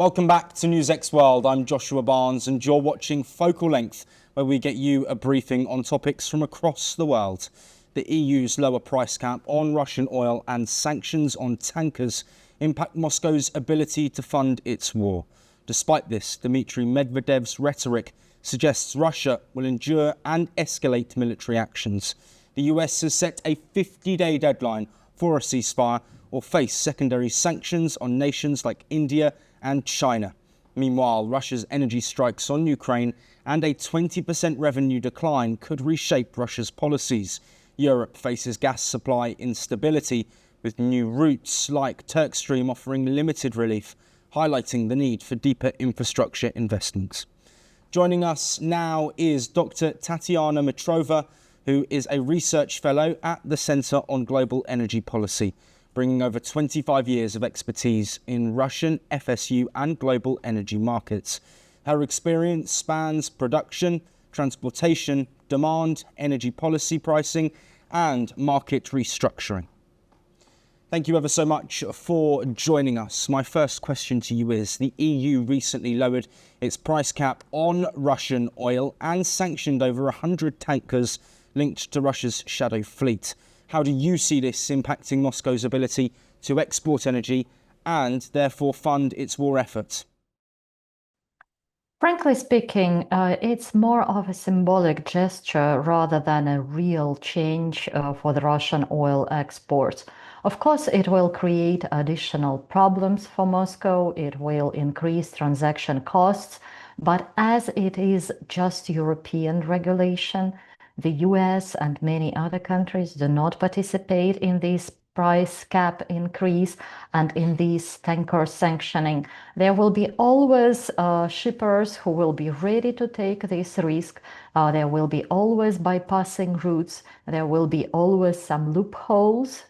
Welcome back to NewsX World. I'm Joshua Barnes and you're watching Focal Length, where we get you a briefing on topics from across the world. The EU's lower price cap on Russian oil and sanctions on tankers impact Moscow's ability to fund its war. Despite this, Dmitry Medvedev's rhetoric suggests Russia will endure and escalate military actions. The US has set a 50-day deadline for a ceasefire or face secondary sanctions on nations like India and China. Meanwhile, Russia's energy strikes on Ukraine and a 20% revenue decline could reshape Russia's policies. Europe faces gas supply instability, with new routes like Turk Stream offering limited relief, highlighting the need for deeper infrastructure investments. Joining us now is Dr. Tatiana Mitrova, who is a research fellow at the Centre on Global Energy Policy, bringing over 25 years of expertise in Russian FSU and global energy markets. Her experience spans production, transportation, demand, energy policy pricing, and market restructuring. Thank you ever so much for joining us. My first question to you is, the EU recently lowered its price cap on Russian oil and sanctioned over 100 tankers linked to Russia's shadow fleet. How do you see this impacting Moscow's ability to export energy and therefore fund its war efforts? Frankly speaking, it's more of a symbolic gesture rather than a real change for the Russian oil exports. Of course, it will create additional problems for Moscow. It will increase transaction costs. But as it is just European regulation, the US and many other countries do not participate in this price cap increase and in this tanker sanctioning. There will be always shippers who will be ready to take this risk. There will be always bypassing routes. There will be always some loopholes.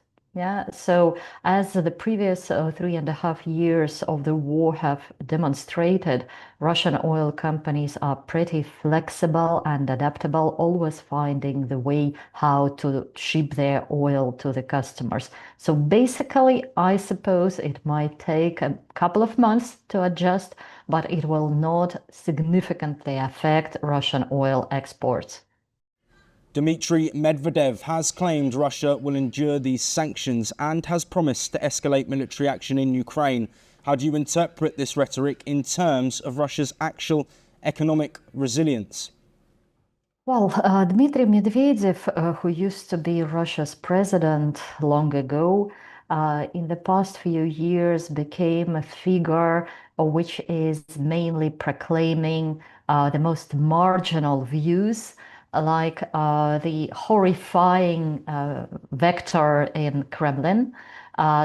So as the previous 3.5 years of the war have demonstrated, Russian oil companies are pretty flexible and adaptable, always finding the way how to ship their oil to the customers. So basically, I suppose it might take a couple of months to adjust, but it will not significantly affect Russian oil exports. Dmitry Medvedev has claimed Russia will endure these sanctions and has promised to escalate military action in Ukraine. How do you interpret this rhetoric in terms of Russia's actual economic resilience? Well, Dmitry Medvedev, who used to be Russia's president long ago, in the past few years became a figure which is mainly proclaiming the most marginal views, like the horrifying vector in Kremlin.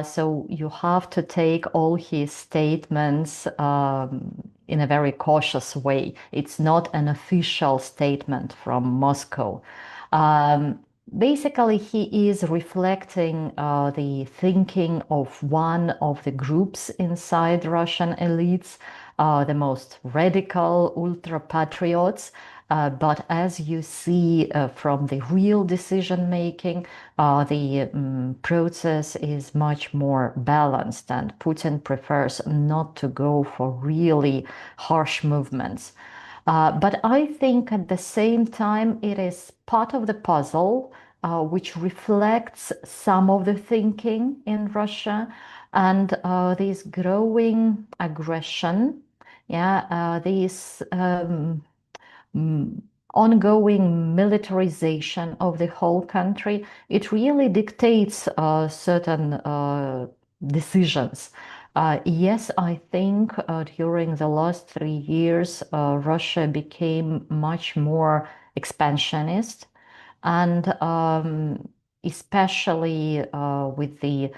So you have to take all his statements in a very cautious way. It's not an official statement from Moscow. Basically, he is reflecting the thinking of one of the groups inside Russian elites, the most radical ultra-patriots. But as you see from the real decision making, the process is much more balanced, and Putin prefers not to go for really harsh movements. But I think at the same time, it is part of the puzzle which reflects some of the thinking in Russia and this growing aggression, this ongoing militarization of the whole country. It really dictates certain decisions. Yes, I think during the last 3 years, Russia became much more expansionist, and especially with the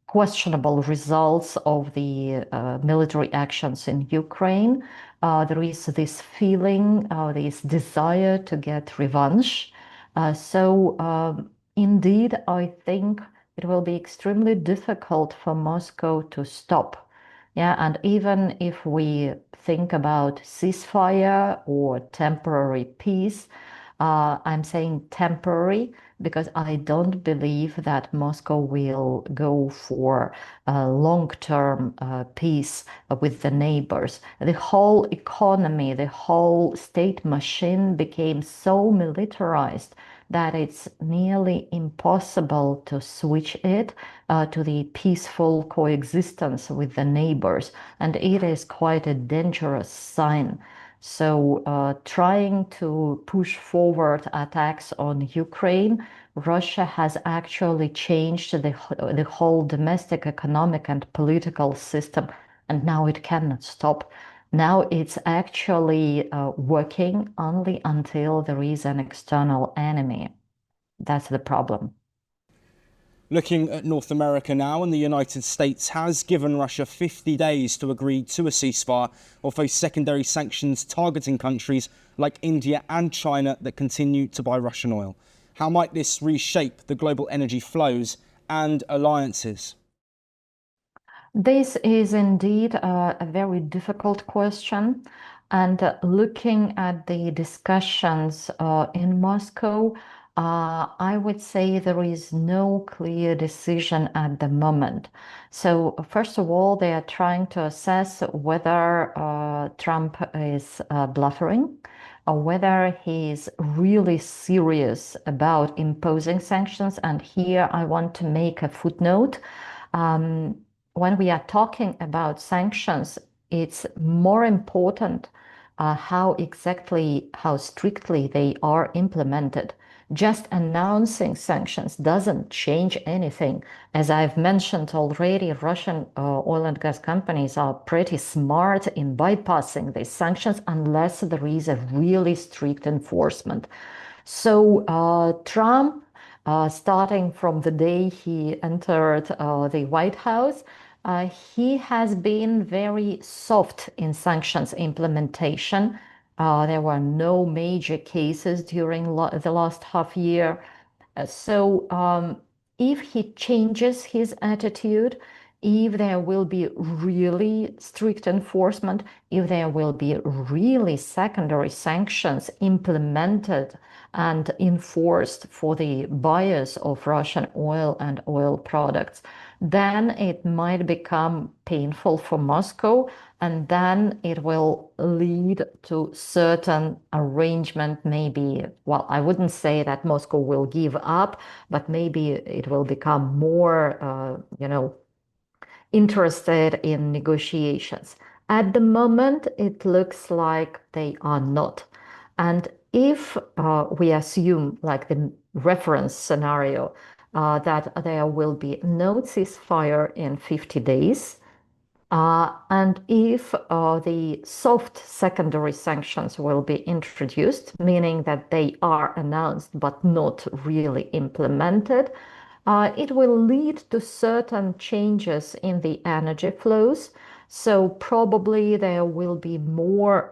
questionable results of the military actions in Ukraine, there is this feeling, this desire to get revenge. So indeed, I think it will be extremely difficult for Moscow to stop. And even if we think about ceasefire or temporary peace, I'm saying temporary because I don't believe that Moscow will go for a long-term peace with the neighbors. The whole economy, the whole state machine became so militarized that it's nearly impossible to switch it to the peaceful coexistence with the neighbors. And it is quite a dangerous sign. So, trying to push forward attacks on Ukraine, Russia has actually changed the whole domestic economic and political system, and now it cannot stop. Now it's actually working only until there is an external enemy. That's the problem. Looking at North America now, and the United States has given Russia 50 days to agree to a ceasefire or face secondary sanctions targeting countries like India and China that continue to buy Russian oil. How might this reshape the global energy flows and alliances? This is indeed a very difficult question. And looking at the discussions in Moscow, I would say there is no clear decision at the moment. So, first of all, they are trying to assess whether Trump is bluffing or whether he is really serious about imposing sanctions. And here I want to make a footnote. Um, when we are talking about sanctions, it's more important how strictly they are implemented. Just announcing sanctions doesn't change anything. As I've mentioned already, Russian oil and gas companies are pretty smart in bypassing these sanctions unless there is a really strict enforcement. So Trump, starting from the day he entered the White House, he has been very soft in sanctions implementation. There were no major cases during the last half year. So if he changes his attitude, if there will be really strict enforcement, if there will be really secondary sanctions implemented and enforced for the buyers of Russian oil and oil products, then it might become painful for Moscow, and then it will lead to certain arrangement. Maybe, well, I wouldn't say that Moscow will give up, but maybe it will become more, interested in negotiations. At the moment, it looks like they are not. And if we assume, like the reference scenario, that there will be no ceasefire in 50 days, and if the soft secondary sanctions will be introduced, meaning that they are announced but not really implemented, it will lead to certain changes in the energy flows. So probably there will be more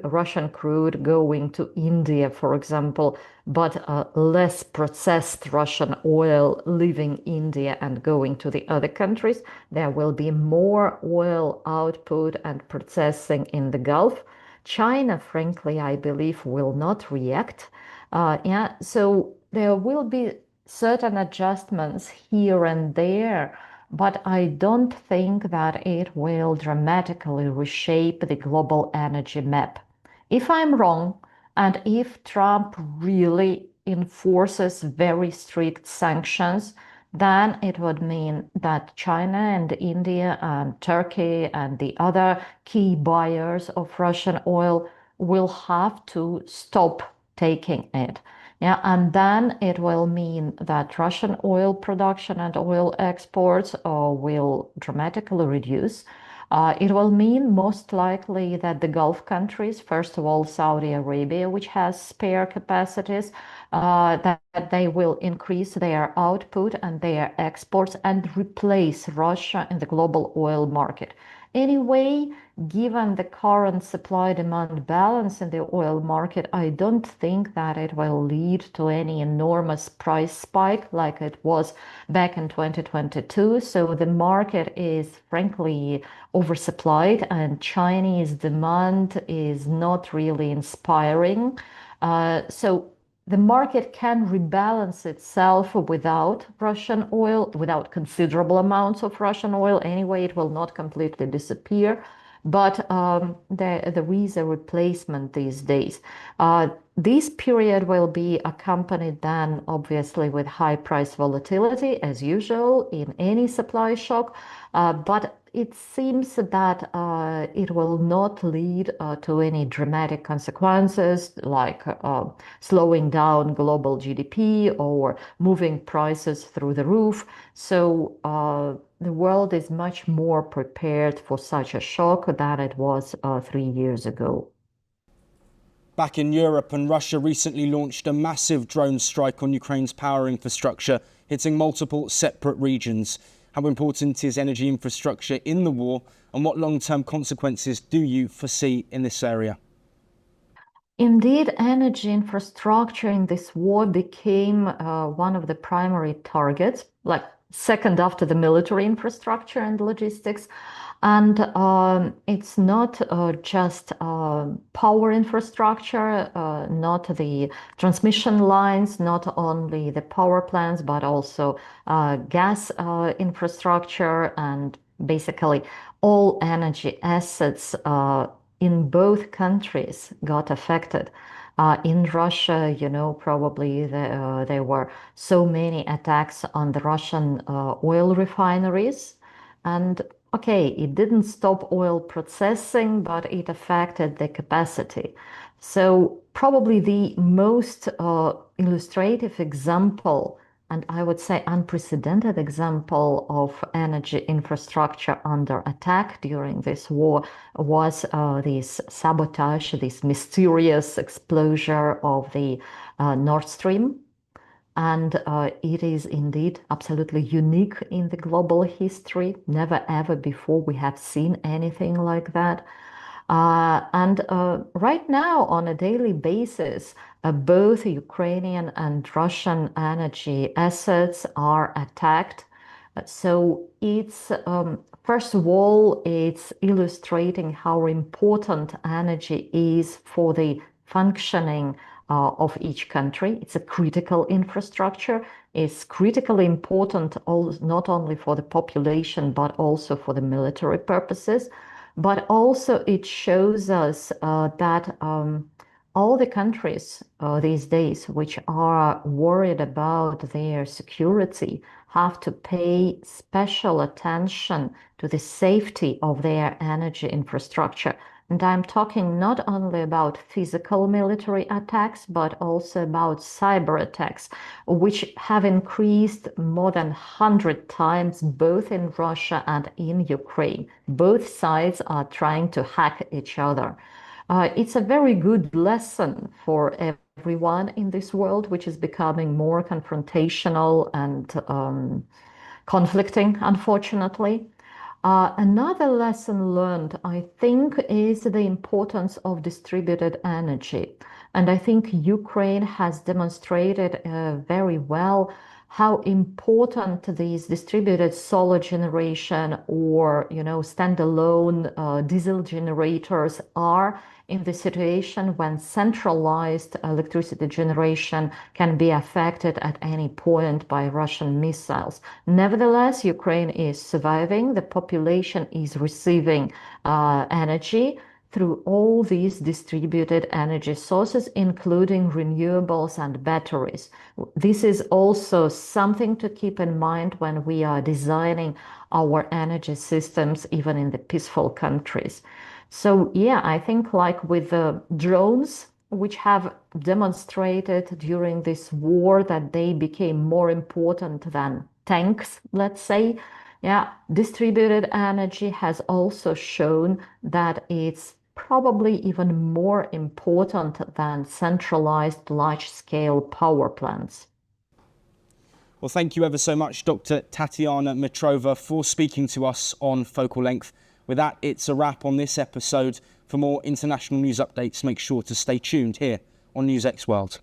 Russian crude going to India, for example, but less processed Russian oil leaving India and going to the other countries. There will be more oil output and processing in the Gulf. China, frankly, I believe, will not react. Yeah, so there will be certain adjustments here and there, but I don't think that it will dramatically reshape the global energy map. If I'm wrong, and if Trump really enforces very strict sanctions, then it would mean that China and India and Turkey and the other key buyers of Russian oil will have to stop taking it. Yeah, and then it will mean that Russian oil production and oil exports will dramatically reduce. It will mean most likely that the Gulf countries, first of all, Saudi Arabia, which has spare capacities, that they will increase their output and their exports and replace Russia in the global oil market. Anyway, given the current supply-demand balance in the oil market, I don't think that it will lead to any enormous price spike like it was back in 2022. So the market is frankly oversupplied, and Chinese demand is not really inspiring. So the market can rebalance itself without Russian oil, without considerable amounts of Russian oil. Anyway, it will not completely disappear, but there is a replacement these days. This period will be accompanied then, obviously, with high price volatility, as usual in any supply shock, but it seems that it will not lead to any dramatic consequences like slowing down global GDP or moving prices through the roof. So the world is much more prepared for such a shock than it was 3 years ago. Back in Europe, and Russia recently launched a massive drone strike on Ukraine's power infrastructure, hitting multiple separate regions. How important is energy infrastructure in the war, and what long-term consequences do you foresee in this area? Indeed, energy infrastructure in this war became one of the primary targets, like second after the military infrastructure and logistics. And it's not just power infrastructure, not the transmission lines, not only the power plants, but also gas infrastructure and basically all energy assets in both countries got affected. In Russia, probably there were so many attacks on the Russian oil refineries. And okay, it didn't stop oil processing, but it affected the capacity. So probably the most illustrative example, and I would say unprecedented example of energy infrastructure under attack during this war was this sabotage, this mysterious explosion of the Nord Stream. And it is indeed absolutely unique in the global history. Never ever before we have seen anything like that. And right now, on a daily basis, both Ukrainian and Russian energy assets are attacked. So it's, first of all, it's illustrating how important energy is for the functioning of each country. It's a critical infrastructure. It's critically important not only for the population, but also for the military purposes. But also it shows us that all the countries these days which are worried about their security have to pay special attention to the safety of their energy infrastructure. And I'm talking not only about physical military attacks, but also about cyber attacks, which have increased more than 100 times, both in Russia and in Ukraine. Both sides are trying to hack each other. It's a very good lesson for everyone in this world, which is becoming more confrontational and conflicting, unfortunately. Another lesson learned, I think, is the importance of distributed energy. And I think Ukraine has demonstrated very well how important these distributed solar generation or, standalone diesel generators are in the situation when centralized electricity generation can be affected at any point by Russian missiles. Nevertheless, Ukraine is surviving. The population is receiving energy through all these distributed energy sources, including renewables and batteries. This is also something to keep in mind when we are designing our energy systems, even in the peaceful countries. So yeah, I think like with the drones, which have demonstrated during this war that they became more important than tanks, let's say. Yeah, distributed energy has also shown that it's probably even more important than centralized large-scale power plants. Well, thank you ever so much, Dr. Tatiana Mitrova, for speaking to us on Focal Length. With that, it's a wrap on this episode. For more international news updates, make sure to stay tuned here on NewsX World.